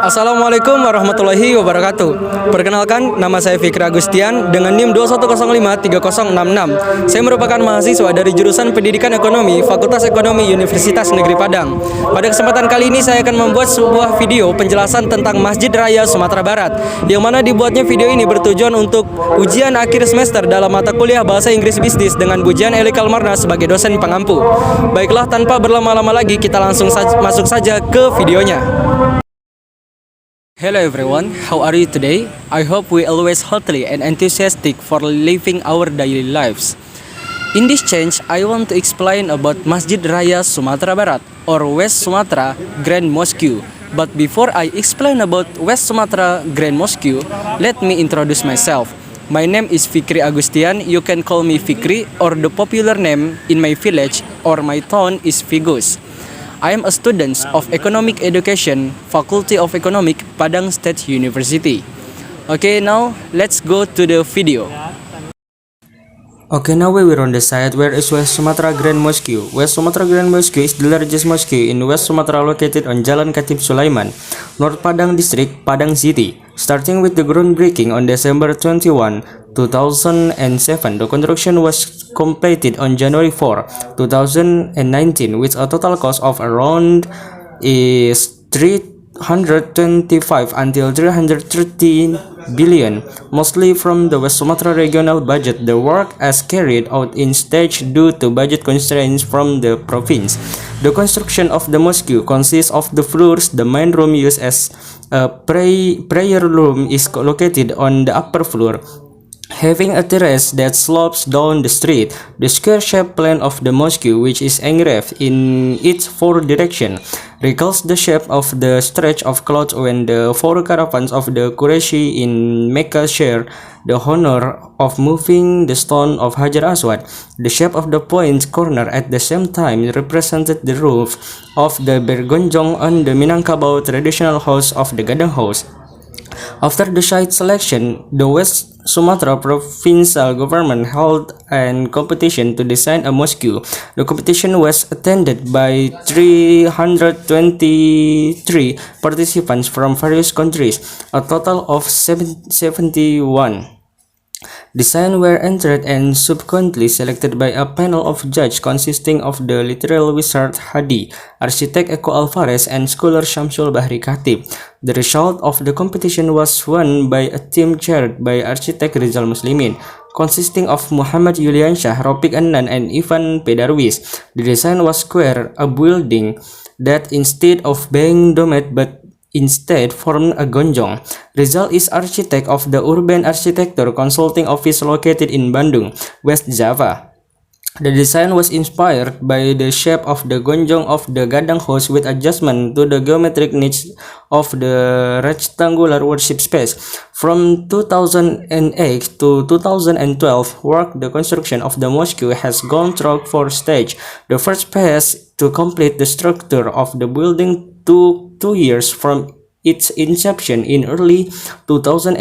Assalamualaikum warahmatullahi wabarakatuh. Perkenalkan, nama saya Fikri Agustian dengan NIM 21053066. Saya merupakan mahasiswa dari jurusan Pendidikan Ekonomi, Fakultas Ekonomi Universitas Negeri Padang. Pada kesempatan kali ini saya akan membuat sebuah video penjelasan tentang Masjid Raya Sumatera Barat, yang mana dibuatnya video ini bertujuan untuk ujian akhir semester dalam mata kuliah Bahasa Inggris Bisnis dengan Bu Jian Eli Kalmarna sebagai dosen pengampu. Baiklah, tanpa berlama-lama lagi kita langsung masuk saja ke videonya. Hello everyone, how are you today? I hope we always healthy and enthusiastic for living our daily lives. In this change, I want to explain about Masjid Raya Sumatera Barat or West Sumatra Grand Mosque. But before I explain about West Sumatra Grand Mosque, let me introduce myself. My name is Fikri Agustian. You can call me Fikri, or the popular name in my village or my town is Figus. I am a student of Economic Education, Faculty of Economic, Padang State University. Okay, now let's go to the video. Okay, now we are on the site where is West Sumatra Grand Mosque. West Sumatra Grand Mosque is the largest mosque in West Sumatra located on Jalan Khatib Sulaiman, North Padang District, Padang City. Starting with the groundbreaking on December 21, 2007, the construction was completed on January 4, 2019 with a total cost of around is 325 until 330 billion, mostly from the West Sumatra regional budget. The work is carried out in stage due to budget constraints from the province. The construction of the mosque consists of the floors. The main room used as a prayer room is located on the upper floor, having a terrace that slopes down the street. The square-shaped plan of the mosque, which is engraved in its four directions, recalls the shape of the stretch of clouds when the four caravans of the Qurayshi in Mecca share the honor of moving the stone of Hajar Aswad. The shape of the point corner at the same time represented the roof of the Bergonjong on the Minangkabau traditional house of the Gadang House. After the site selection, the West Sumatra provincial government held a competition to design a mosque. The competition was attended by 323 participants from various countries, a total of 71. Designs were entered and subsequently selected by a panel of judges consisting of the literal wizard Hadi, architect Eko Alvarez, and scholar Syamsul Bahri Khatib. The result of the competition was won by a team chaired by architect Rizal Muslimin, consisting of Muhammad Yuliansyah, Ropik Annan, and Ivan Pedarwis. The design was square, a building that instead of being domed but instead formed a gonjong. Rizal is architect of the Urban Architecture Consulting Office located in Bandung, West Java. The design was inspired by the shape of the gonjong of the Gadang House with adjustment to the geometric needs of the rectangular worship space. From 2008 to 2012, work the construction of the mosque has gone through four stages. The first phase to complete the structure of the building took 2 years from its inception in early 2008.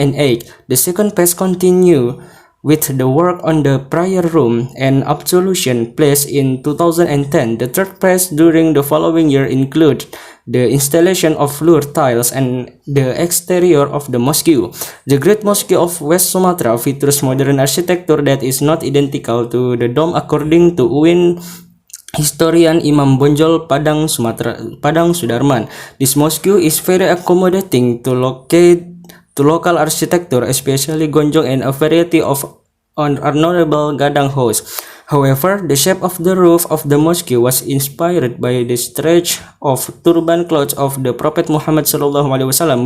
The second phase continued with the work on the prayer room and absolution place in 2010. The third phase during the following year included the installation of floor tiles and the exterior of the mosque. The Great Mosque of West Sumatra features modern architecture that is not identical to the dome according to UIN historian Imam Bonjol Padang Sudarman. This mosque is very accommodating to local architecture, especially gonjong and a variety of honorable Gadang house. However, the shape of the roof of the mosque was inspired by the stretch of turban clouds of the Prophet Muhammad SAW,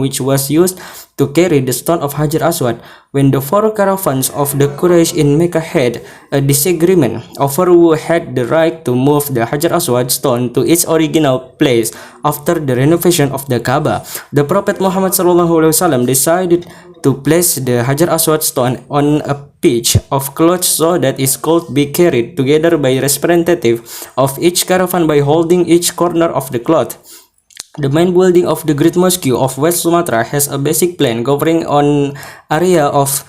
which was used to carry the stone of Hajar Aswad. When the four caravans of the Quraysh in Mecca had a disagreement over who had the right to move the Hajar Aswad stone to its original place after the renovation of the Kaaba, the Prophet Muhammad SAW decided to place the Hajar Aswad stone on a pitch of cloth so that it could be carried together by representative of each caravan by holding each corner of the cloth. The main building of the Great Mosque of West Sumatra has a basic plan covering an area of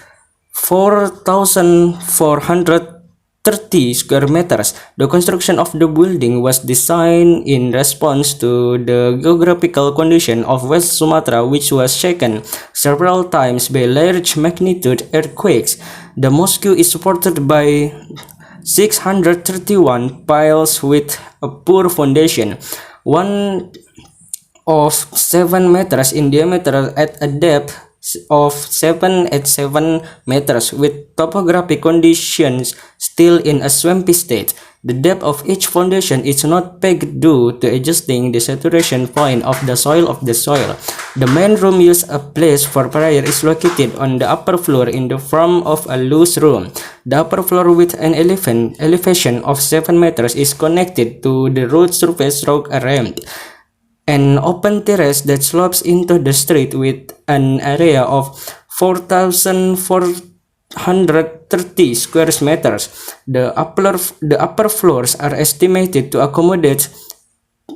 4,400 30 square meters. The construction of the building was designed in response to the geographical condition of West Sumatra, which was shaken several times by large magnitude earthquakes. The mosque is supported by 631 piles with a poor foundation, one of 7 meters in diameter at a depth of 7 meters, with topographic conditions still in a swampy state. The depth of each foundation is not pegged due to adjusting the saturation point of the soil. The main room used a place for prayer is located on the upper floor in the form of a loose room. The upper floor, with an elevation of 7 meters, is connected to the road surface rock ramp, an open terrace that slopes into the street with an area of 4,430 square meters. The upper floors are estimated to accommodate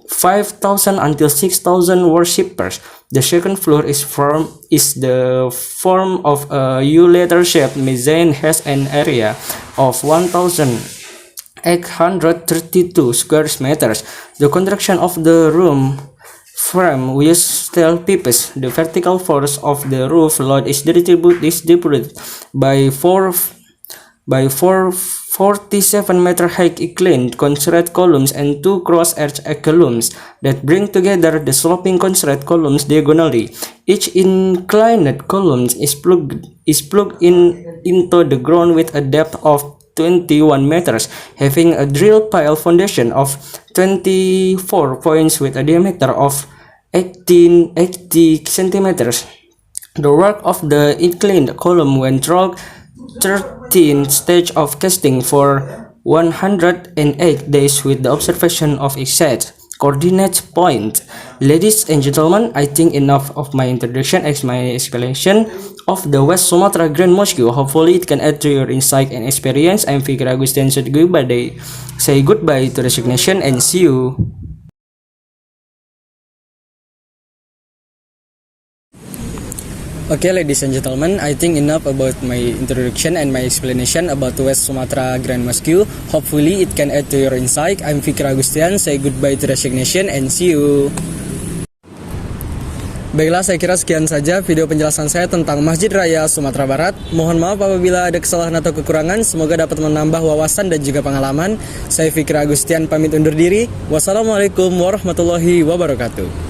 5,000 until 6,000 worshippers. The second floor is the form of a U-letter-shaped mezzanine, has an area of 1,832 square meters. The construction of the room frame used steel pipes. The vertical force of the roof load is distributed by 47-meter high inclined concrete columns and 2 cross-arch columns that bring together the sloping concrete columns diagonally. Each inclined column is plugged into the ground with a depth of 21 meters, having a drill pile foundation of 24 points with a diameter of 80 centimeters. The work of the inclined column went through 13 stages of casting for 108 days with the observation of exact coordinate point. Ladies and gentlemen, I think enough of my introduction and my explanation of the West Sumatra Grand Mosque. Hopefully it can add to your insight and experience. I'm Fikri Agustian, say goodbye to resignation and see you. Okay, ladies and gentlemen, I think enough about my introduction and my explanation about West Sumatra Grand Mosque. Hopefully it can add to your insight. I'm Fikri Agustian, say goodbye to resignation and see you. Baiklah, saya kira sekian saja video penjelasan saya tentang Masjid Raya Sumatera Barat. Mohon maaf apabila ada kesalahan atau kekurangan. Semoga dapat menambah wawasan dan juga pengalaman. Saya Fikri Agustian pamit undur diri. Wassalamualaikum warahmatullahi wabarakatuh.